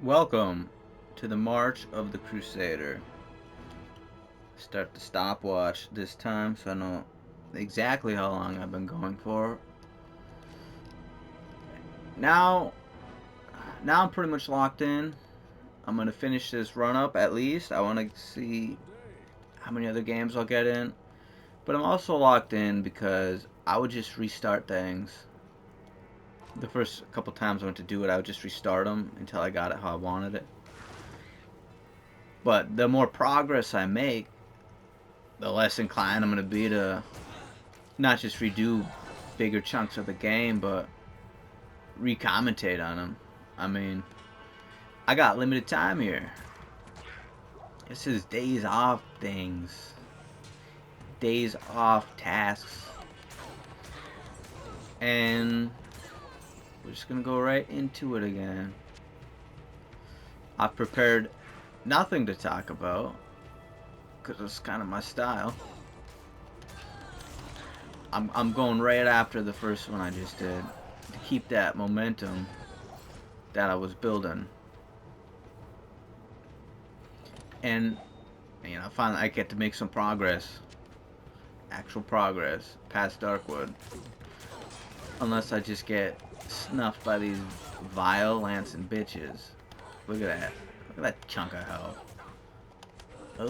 Welcome to the March of the Crusader. Start the stopwatch this time so I know exactly how long I've been going for. Now I'm pretty much locked in. I'm gonna finish this run up at least. I want to see how many other games I'll get in. But I'm also locked in because I would just restart things. The first couple times I went to do it, I would just restart them until I got it how I wanted it. But the more progress I make, the less inclined I'm going to be to not just redo bigger chunks of the game, but re-commentate on them. I mean, I got limited time here. This is days off things. Days off tasks. And we're just going to go right into it again. I've prepared nothing to talk about because it's kind of my style. I'm going right after the first one I just did to keep that momentum that I was building. And you know, finally I get to make some progress. Actual progress past Darkwood. Unless I just get snuffed by these vile Lancing bitches. Look at that. Look at that chunk of health. Ugh.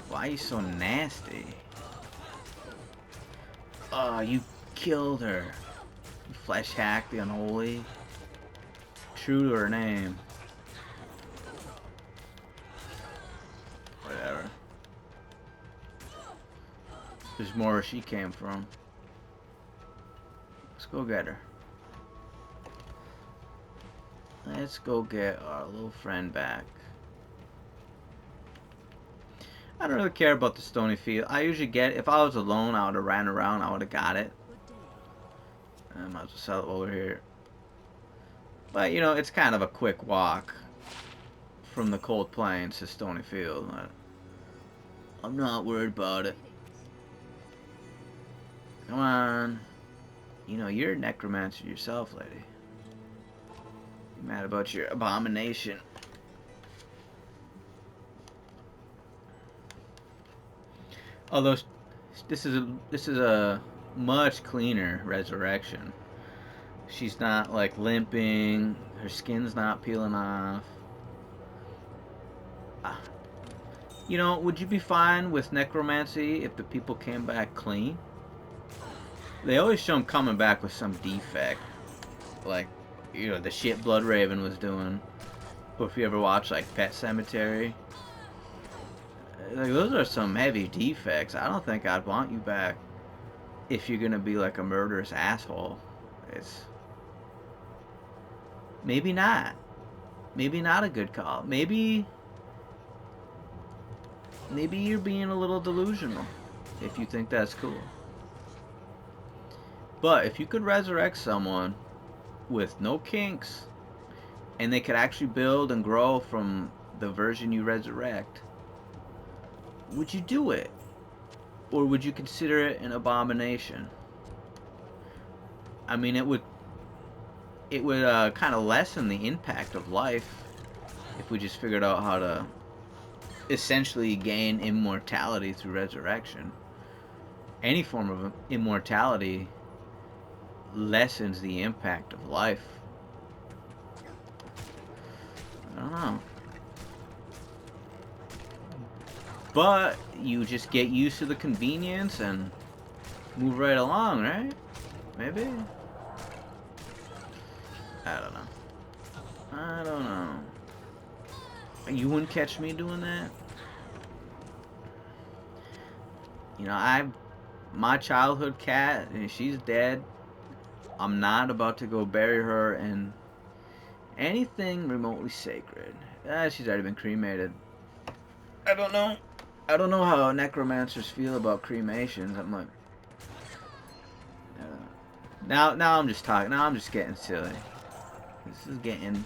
Why are you so nasty? Oh, you killed her. You flesh hack the unholy. True to her name. Whatever. There's more where she came from. Let's go get her. Let's go get our little friend back. I don't really care about the stony field. I usually get it. If I was alone, I would have ran around. I would have got it. I might as well sell it over here. But, you know, it's kind of a quick walk from the Cold Plains to Stony Field. I'm not worried about it. Come on. You know, you're a necromancer yourself, lady. You mad about your abomination. Although this is a much cleaner resurrection. She's not like limping. Her skin's not peeling off. You know, would you be fine with necromancy if the people came back clean? They always show them coming back with some defect, like, you know, the shit Blood Raven was doing. Or if you ever watch like Pet Cemetery, like those are some heavy defects. I don't think I'd want you back if you're gonna be like a murderous asshole. It's maybe not. Maybe not a good call. Maybe you're being a little delusional if you think that's cool. But if you could resurrect someone with no kinks and they could actually build and grow from the version you resurrect, would you do it? Or would you consider it an abomination? I mean, it would kind of lessen the impact of life if we just figured out how to essentially gain immortality through resurrection. Any form of immortality lessens the impact of life. I don't know. But you just get used to the convenience and move right along, right? Maybe? I don't know. I don't know. You wouldn't catch me doing that? You know, my childhood cat, she's dead. I'm not about to go bury her in anything remotely sacred. She's already been cremated. I don't know how necromancers feel about cremations. I'm like, now I'm just talking. Now I'm just getting silly. This is getting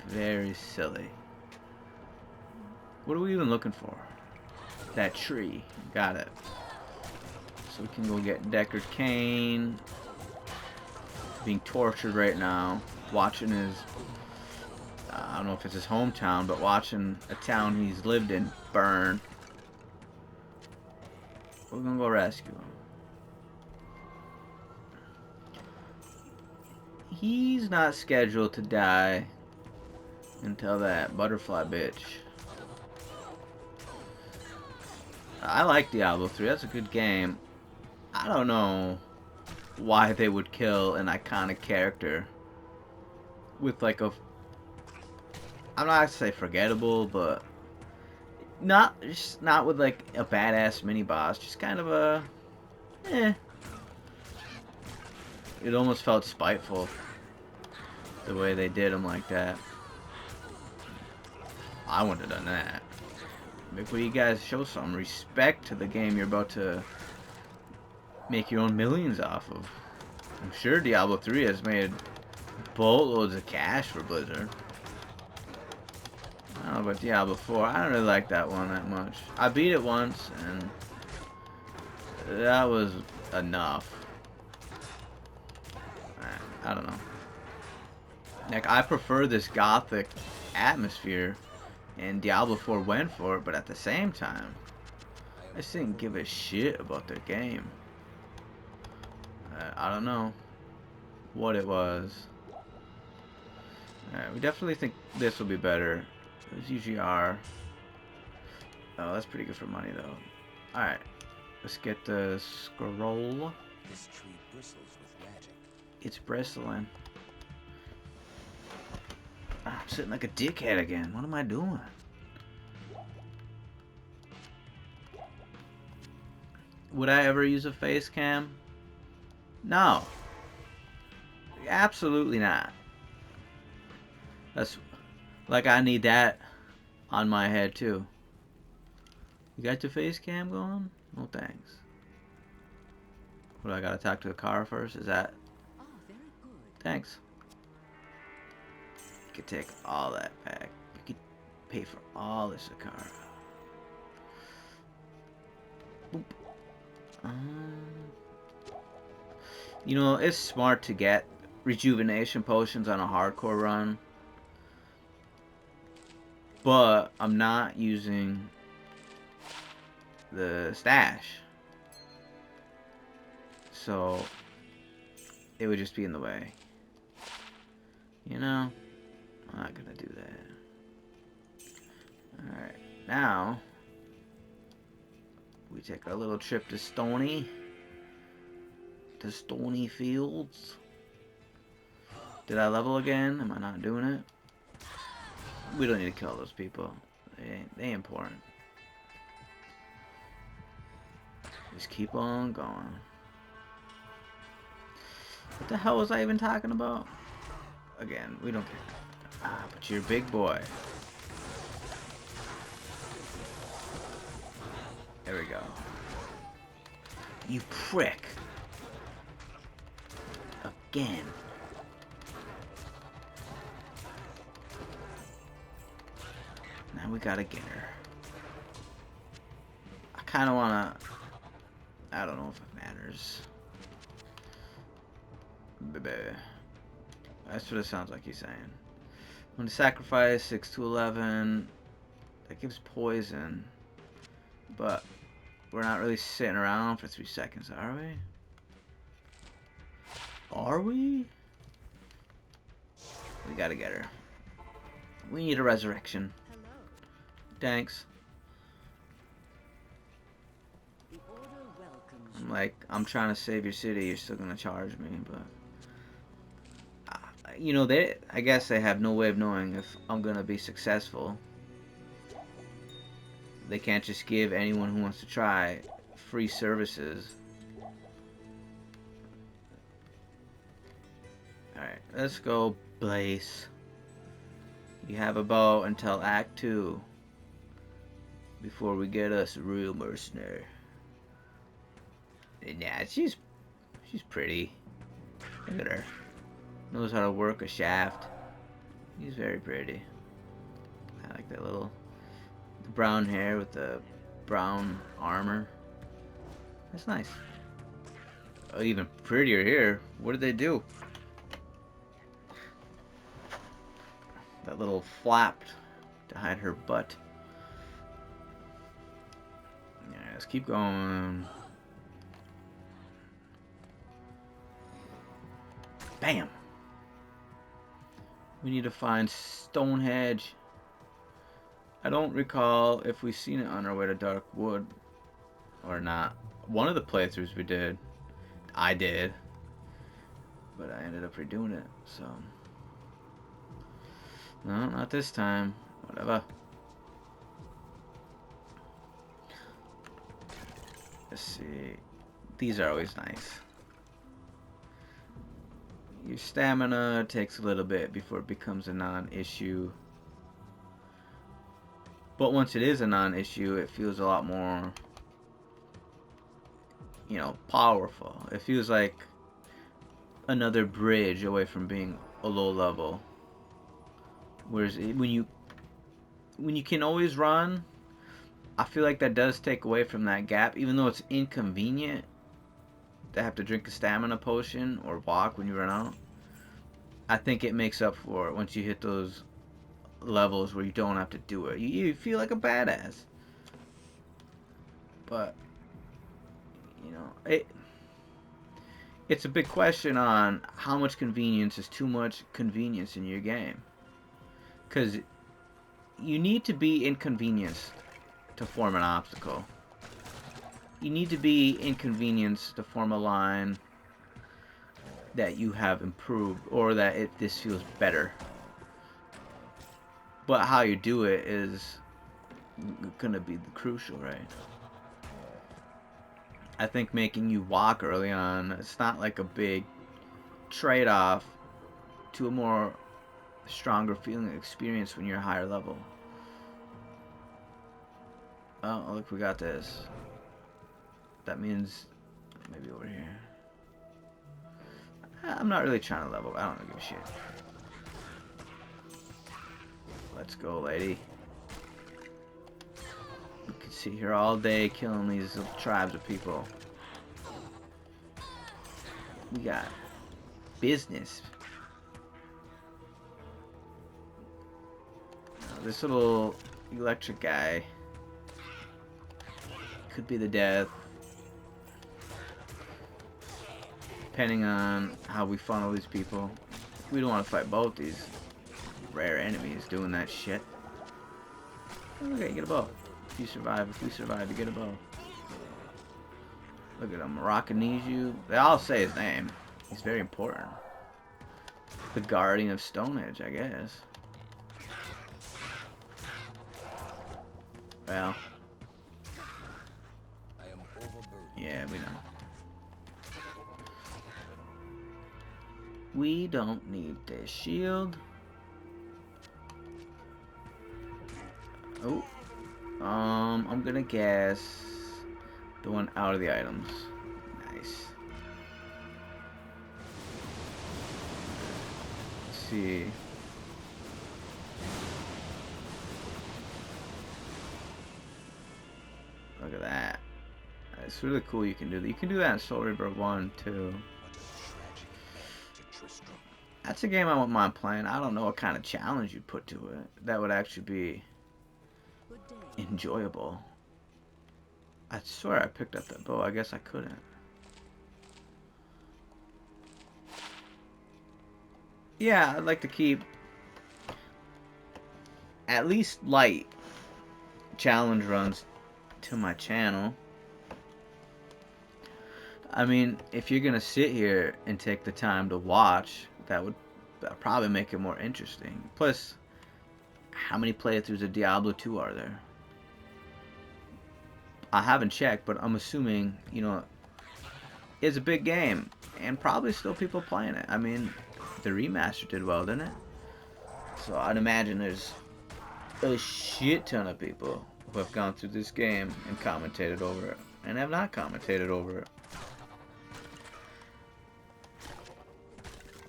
very silly. What are we even looking for? That tree. Got it. So we can go get Deckard Cain. Being tortured right now. watching his, I don't know if it's his hometown, but watching a town he's lived in burn. We're gonna go rescue him. He's not scheduled to die until that butterfly bitch. I like Diablo 3. That's a good game. I don't know why they would kill an iconic character with like a, I'm not gonna say forgettable, but not just not with like a badass mini boss. Just kind of a, eh. It almost felt spiteful the way they did him like that. I wouldn't have done that. Make you guys show some respect to the game you're about to make your own millions off of. I'm sure Diablo 3 has made boatloads of cash for Blizzard. I don't know about Diablo 4. I don't really like that one that much. I beat it once, and that was enough. I don't know. Like, I prefer this gothic atmosphere, and Diablo 4 went for it, but at the same time, I just didn't give a shit about the game. I don't know what it was. Alright, we definitely think this will be better. There's UGR. Oh, that's pretty good for money, though. Alright, let's get the scroll. This tree bristles with magic. It's bristling. I'm sitting like a dickhead again. What am I doing? Would I ever use a face cam? No. Absolutely not. That's like I need that on my head too. You got your face cam going? No thanks. What, I gotta talk to the car first? Is that? Oh, very good. Thanks. You could take all that back. You could pay for all this car. Boop. You know, it's smart to get rejuvenation potions on a hardcore run, but I'm not using the stash, so it would just be in the way. You know, I'm not gonna do that. Alright, now we take our little trip to Stony Fields. Did I level again? Am I not doing it? We don't need to kill those people. They ain't important. Just keep on going. What the hell was I even talking about? Again, we don't care. Ah, but you're a big boy. There we go. You prick. Again. Now we gotta get her. I kinda wanna... I don't know if it matters. That's what it sounds like he's saying. When to sacrifice 6 to 11, that gives poison. But we're not really sitting around for 3 seconds, are we? Are we? We gotta get her. We need a resurrection. Hello. Thanks. The order welcomes I'm like, I'm trying to save your city, you're still gonna charge me, but... you know, I guess they have no way of knowing if I'm gonna be successful. They can't just give anyone who wants to try free services. Alright, let's go, Blaze. You have about until Act 2 before we get us a real mercenary. Nah, she's pretty. Look at her. Knows how to work a shaft. She's very pretty. I like that little the brown hair with the brown armor. That's nice. Oh, even prettier here. What did they do? that little flap to hide her butt. Yeah, let's keep going. Bam! We need to find Stonehenge. I don't recall if we've seen it on our way to Darkwood or not. One of the playthroughs we did, I did, but I ended up redoing it, so. No, not this time. Whatever. Let's see. These are always nice. Your stamina takes a little bit before it becomes a non-issue. But once it is a non-issue, it feels a lot more, you know, powerful. It feels like another bridge away from being a low level. Whereas when you can always run, I feel like that does take away from that gap, even though it's inconvenient to have to drink a stamina potion or walk when you run out. I think it makes up for it once you hit those levels where you don't have to do it. You feel like a badass. But you know, it's a big question on how much convenience is too much convenience in your game. Because you need to be inconvenienced to form an obstacle. You need to be inconvenienced to form a line that you have improved, or that this feels better. But how you do it is gonna be the crucial, right? I think making you walk early on, it's not like a big trade-off to a more stronger feeling experience when you're a higher level. Oh, look, we got this. That means maybe over here. I'm not really trying to level. I don't give a shit. Let's go, lady. We could sit here all day killing these little tribes of people. We got business. Now, this little electric guy could be the death, depending on how we funnel these people. We don't want to fight both these rare enemies doing that shit. Okay, get a bow. If you survive, if we survive, you get a bow. Look at him, Rockiniju. They all say his name. He's very important. The Guardian of Stonehenge, I guess. Well. Yeah, we know. We don't need the shield. Oh. I'm gonna guess the one out of the items. Nice. Let's see. Look at that. It's really cool you can do that. You can do that in Soul Reaver 1 too. That's a game I wouldn't mind playing. I don't know what kind of challenge you'd put to it that would actually be enjoyable. I swear I picked up that bow. I guess I couldn't. Yeah, I'd like to keep at least light challenge runs to my channel. I mean, if you're gonna sit here and take the time to watch, that'd probably make it more interesting. Plus, how many playthroughs of Diablo 2 are there? I haven't checked, but I'm assuming, you know, it's a big game, and probably still people playing it. I mean, the remaster did well, didn't it? So I'd imagine there's a shit ton of people who have gone through this game and commentated over it, and have not commentated over it.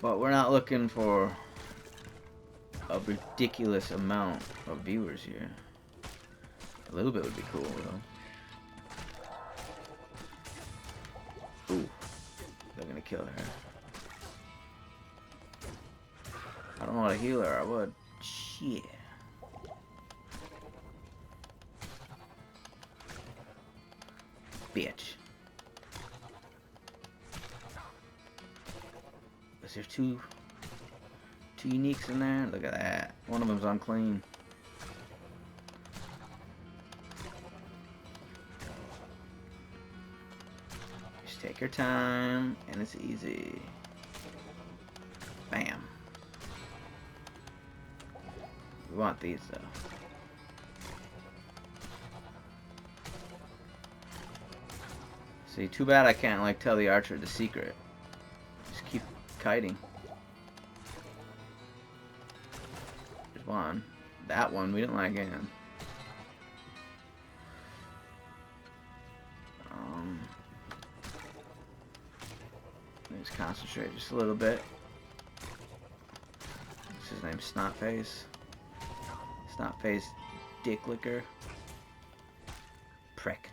But we're not looking for a ridiculous amount of viewers here. A little bit would be cool, though. Ooh, they're gonna kill her. I don't know how to heal her. I would. Shit. Yeah. Bitch. Is there two uniques in there? Look at that. One of them's unclean. Just take your time, and it's easy. Bam. We want these though. See, too bad I can't like tell the archer the secret. Just keep kiting. There's one. That one, we didn't like him. Let's concentrate just a little bit. What's his name? Snotface. Snotface dick licker. Prick.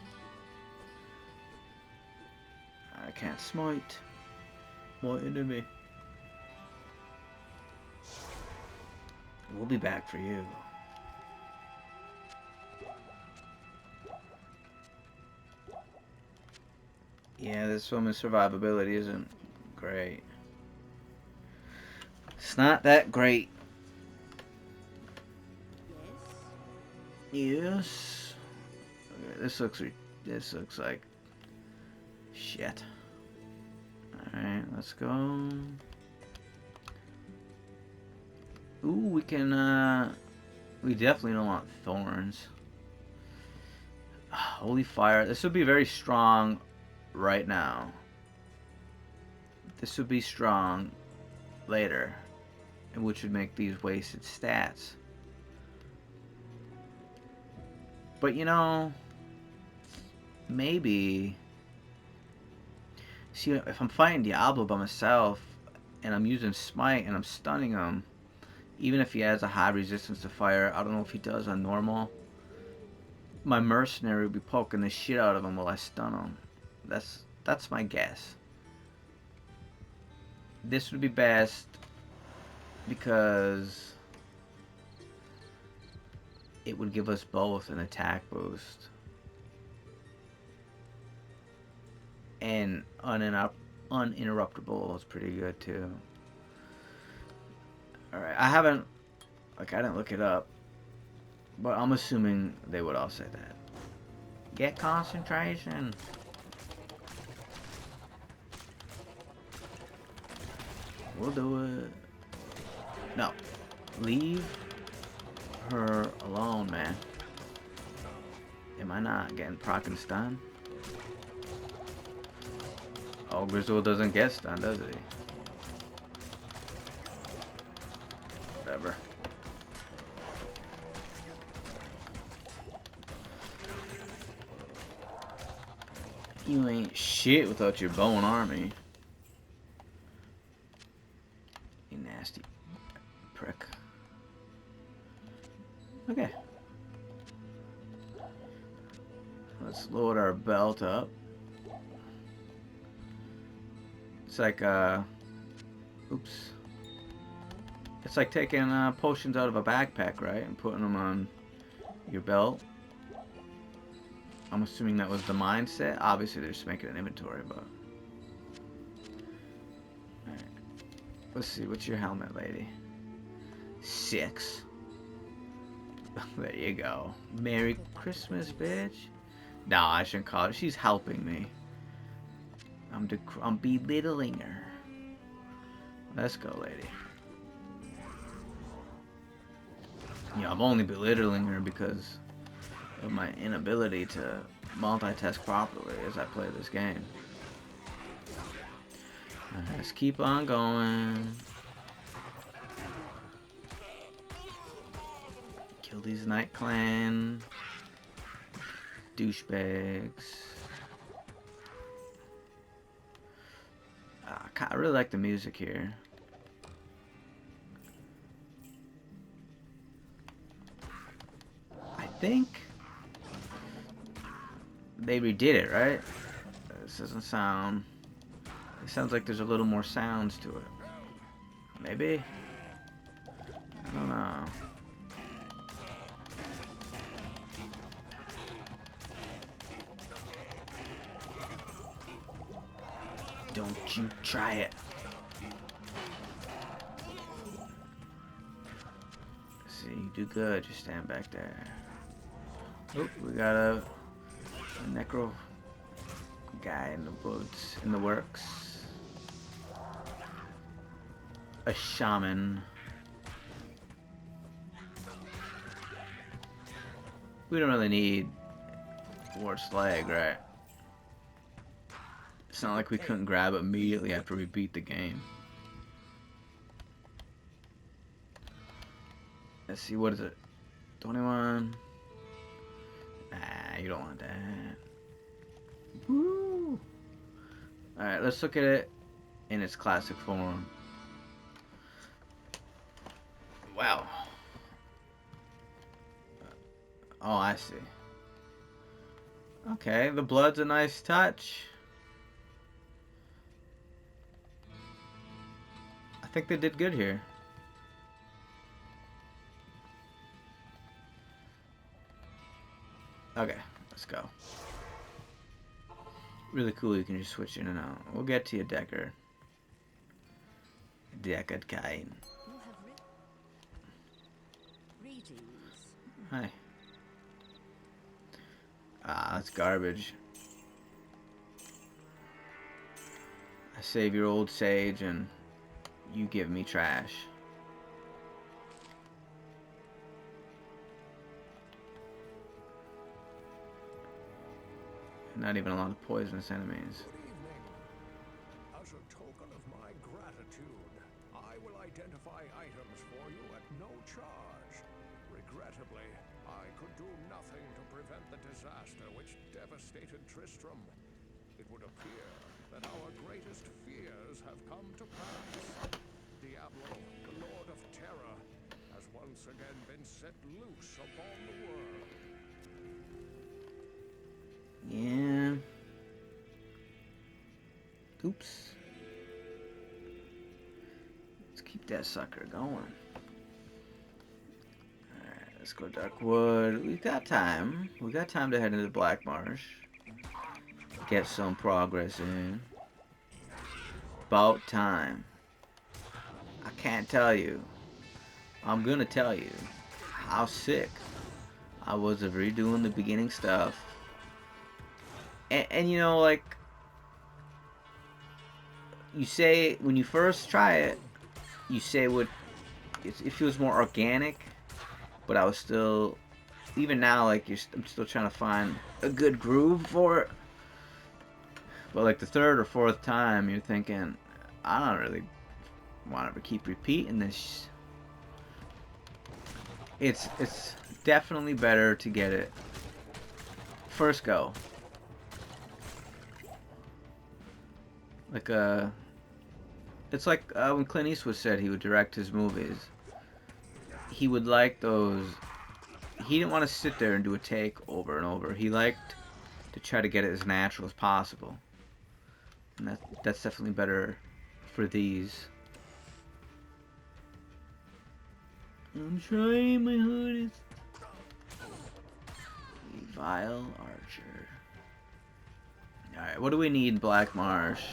I can't smite my enemy. We'll be back for you. Yeah, this woman's survivability isn't great. It's not that great. Yes. Okay, this looks like shit. Alright, let's go. Ooh, we can, we definitely don't want thorns. Holy fire. This would be very strong right now. This would be strong later, which would make these wasted stats. But you know, maybe. See, if I'm fighting Diablo by myself and I'm using Smite and I'm stunning him, even if he has a high resistance to fire, I don't know if he does on normal, my mercenary would be poking the shit out of him while I stun him. That's my guess. This would be best because it would give us both an attack boost and uninterruptible is pretty good too. Alright, I didn't look it up, but I'm assuming they would all say that. Get concentration. We'll do it. No. Leave her alone, man. Am I not getting proc and stun? Oh, Grizzle doesn't get stun, does he? Whatever. You ain't shit without your bow and army. You nasty prick. Okay. Let's load our belt up. It's like, oops. It's like taking potions out of a backpack, right? And putting them on your belt. I'm assuming that was the mindset. Obviously, they're just making an inventory, but... Alright. Let's see, what's your helmet, lady? 6. There you go. Merry Christmas, bitch. No, I shouldn't call her. She's helping me. I'm belittling her. Let's go, lady. Yeah, I'm only belittling her because of my inability to multitask properly as I play this game. Let's keep on going. Kill these Night Clan douchebags. I really like the music here. I think they redid it, right? This doesn't sound... It sounds like there's a little more sounds to it. Maybe? I don't know. Don't you try it. See, you do good. Just stand back there. Oh, we got a necro guy in the boots, in the works. A shaman. We don't really need Wart's leg, right? It's not like we couldn't grab it immediately after we beat the game. Let's see, what is it? 21. Nah, you don't want that. Woo! Alright, let's look at it in its classic form. Wow. Oh, I see. Okay, the blood's a nice touch. I think they did good here. Okay, let's go. Really cool, you can just switch in and out. We'll get to you, Deckard. Deckard Cain. You have greetings. Hi. Ah, that's garbage. I save your old sage and you give me trash. Not even a lot of poisonous enemies. Good evening. As a token of my gratitude, I will identify items for you at no charge. Regrettably, I could do nothing to prevent the disaster which devastated Tristram. It would appear that our greatest fears have come to pass. Diablo, the Lord of Terror, has once again been set loose upon the world. Yeah. Oops. Let's keep that sucker going. Alright, let's go Darkwood. We got time. We got time to head into Black Marsh. Get some progress in. About time. I can't tell you. I'm gonna tell you how sick I was of redoing the beginning stuff. And you know, like, you say when you first try it, you say it feels more organic, but I was still, even now, like, I'm still trying to find a good groove for it. But like the third or fourth time, you're thinking, I don't really want to keep repeating this. It's definitely better to get it first go. Like it's like when Clint Eastwood said he would direct his movies. He would like those. He didn't want to sit there and do a take over and over. He liked to try to get it as natural as possible. And that's definitely better for these. I'm trying my hardest. Vile Archer. Alright, what do we need in Black Marsh?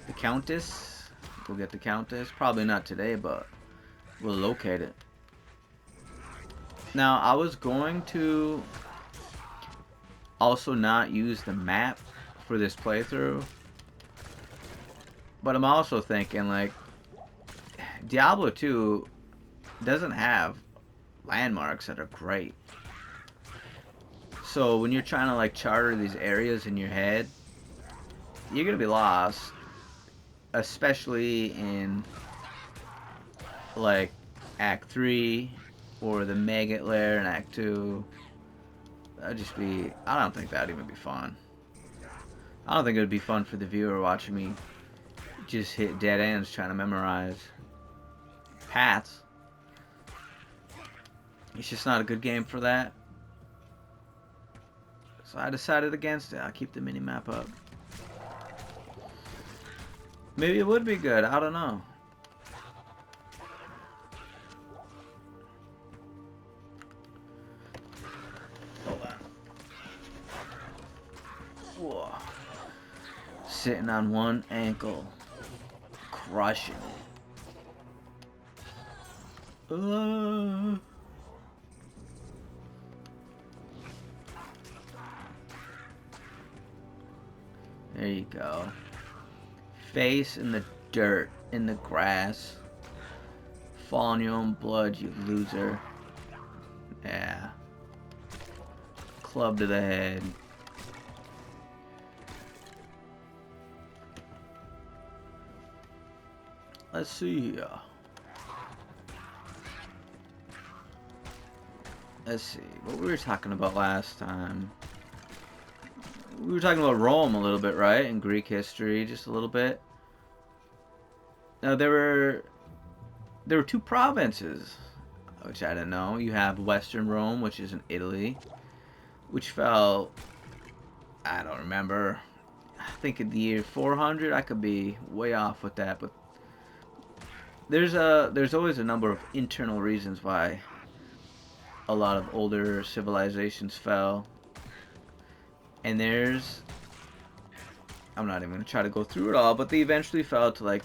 The Countess. We'll get the Countess. Probably not today, but we'll locate it. Now, I was going to also not use the map for this playthrough, but I'm also thinking, like, Diablo 2 doesn't have landmarks that are great. So when you're trying to, like, charter these areas in your head, you're gonna be lost, especially in, like, Act 3 or the Maggot Lair in Act 2. That'd just be, I don't think that'd even be fun. I don't think it would be fun for the viewer watching me just hit dead ends trying to memorize paths. It's just not a good game for that. So I decided against it. I'll keep the mini-map up. Maybe it would be good. I don't know. Hold on. Whoa. sitting on one ankle, crushing it. There you go. Face in the dirt, in the grass. Fall on your own blood, you loser. Yeah. Club to the head. Let's see here. Let's see what we were talking about last time. We were talking about Rome a little bit, right? And Greek history, just a little bit. Now there were two provinces, which I didn't know. You have Western Rome, which is in Italy, which fell, I don't remember, I think in the year 400. I could be way off with that, but there's always a number of internal reasons why a lot of older civilizations fell. And I'm not even going to try to go through it all, but they eventually fell to like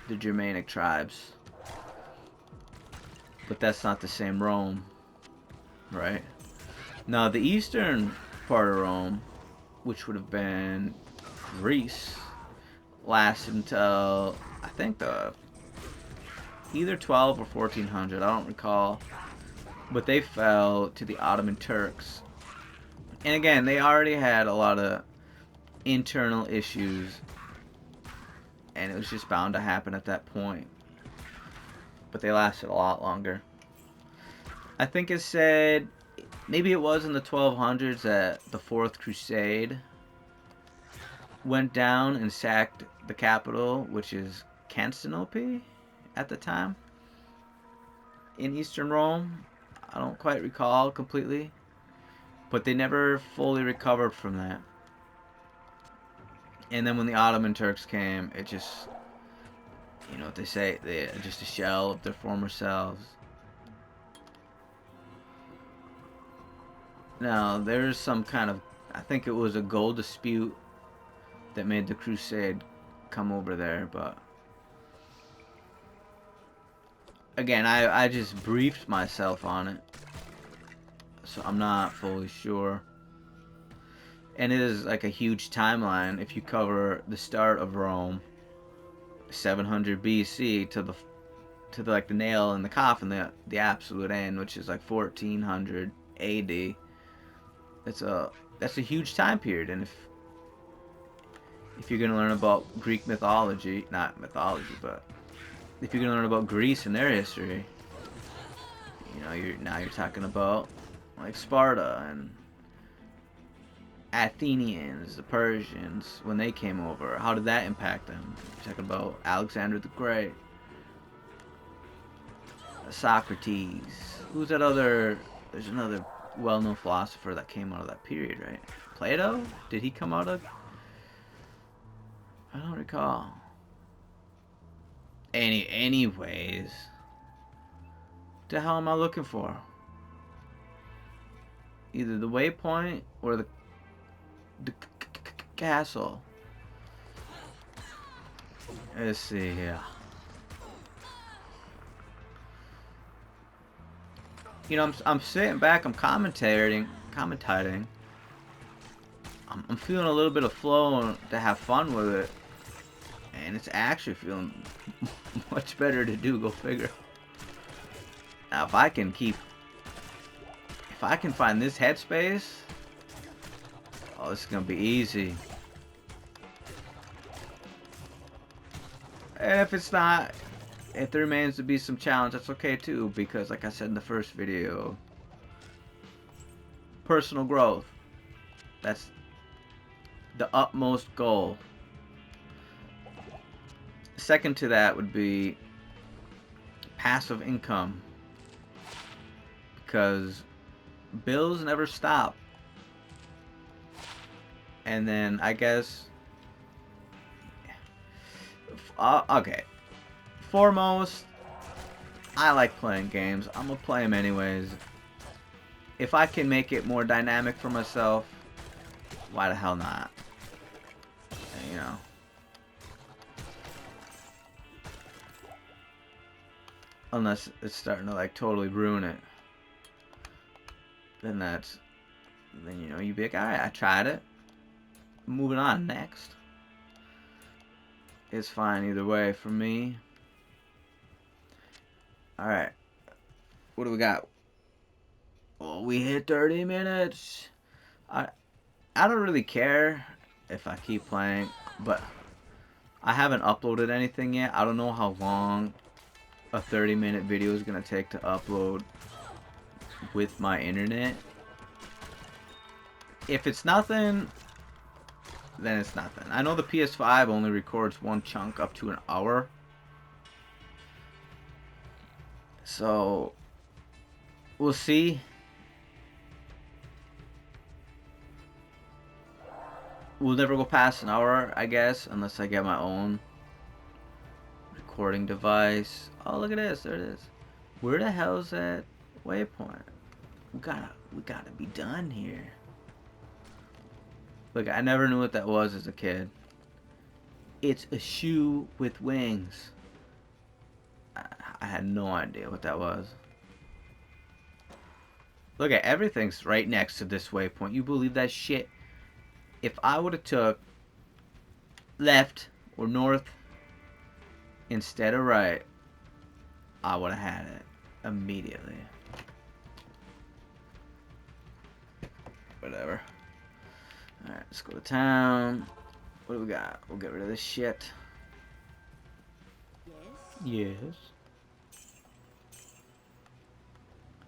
the Germanic tribes. But that's not the same Rome, right? Now the eastern part of Rome, which would have been Greece, lasted until I think either 12 or 1400, I don't recall. But they fell to the Ottoman Turks. And again, they already had a lot of internal issues, and it was just bound to happen at that point. But they lasted a lot longer. I think it said, maybe it was in the 1200s that the Fourth Crusade went down and sacked the capital, which is Constantinople at the time, in Eastern Rome. I don't quite recall completely, but they never fully recovered from that. And then when the Ottoman Turks came, it just, you know what they say, they're just a shell of their former selves. Now, there's some kind of, I think it was a gold dispute that made the Crusade come over there, but again, I just briefed myself on it, so I'm not fully sure. And it is like a huge timeline if you cover the start of Rome, 700 BC, to the like the nail in the coffin, the absolute end, which is like 1400 AD. That's a huge time period, and if you're gonna learn about Greek mythology, not mythology, but if you're gonna learn about Greece and their history, you know, you're talking about like Sparta and Athenians, the Persians, when they came over. How did that impact them? You're talking about Alexander the Great, Socrates. Who's that other? There's another well-known philosopher that came out of that period, right? Plato? Did he come out of? I don't recall. Anyways, what the hell am I looking for? Either the waypoint or the castle. Let's see here. You know, I'm sitting back, I'm commentating. I'm feeling a little bit of flow to have fun with it, and it's actually feeling much better to do. Go figure. Now, if I can find this headspace, oh, this is gonna be easy. And if it's not, if there remains to be some challenge, that's okay too, because like I said in the first video, personal growth, that's the utmost goal. Second to that would be passive income, because bills never stop. And then I guess okay, foremost, I like playing games. I'm gonna play them anyways. If I can make it more dynamic for myself, why the hell not? You know, Unless it's starting to like totally ruin it. Then you know, you'd be like, alright, I tried it. Moving on next. It's fine either way for me. Alright. What do we got? Oh, we hit 30 minutes. I don't really care if I keep playing, but I haven't uploaded anything yet. I don't know how long a 30-minute video is going to take to upload with my internet. If it's nothing, then it's nothing. I know the PS5 only records one chunk up to an hour. So, we'll see. We'll never go past an hour, I guess, unless I get my own recording device. Oh, look at this. There it is. Where the hell's that waypoint? We gotta be done here. Look, I never knew what that was as a kid. It's a shoe with wings. I had no idea what that was. Look at everything's right next to this waypoint. You believe that shit? If I would have took left or north instead of right, I would have had it immediately. Whatever. Alright, let's go to town. What do we got? We'll get rid of this shit. Yes? Yes.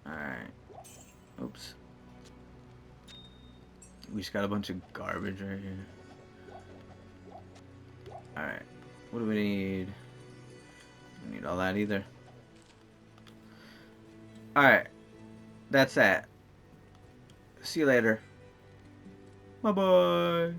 Alright. Oops. We just got a bunch of garbage right here. Alright. What do we need? We don't need all that either. Alright. That's that. See you later. Bye-bye.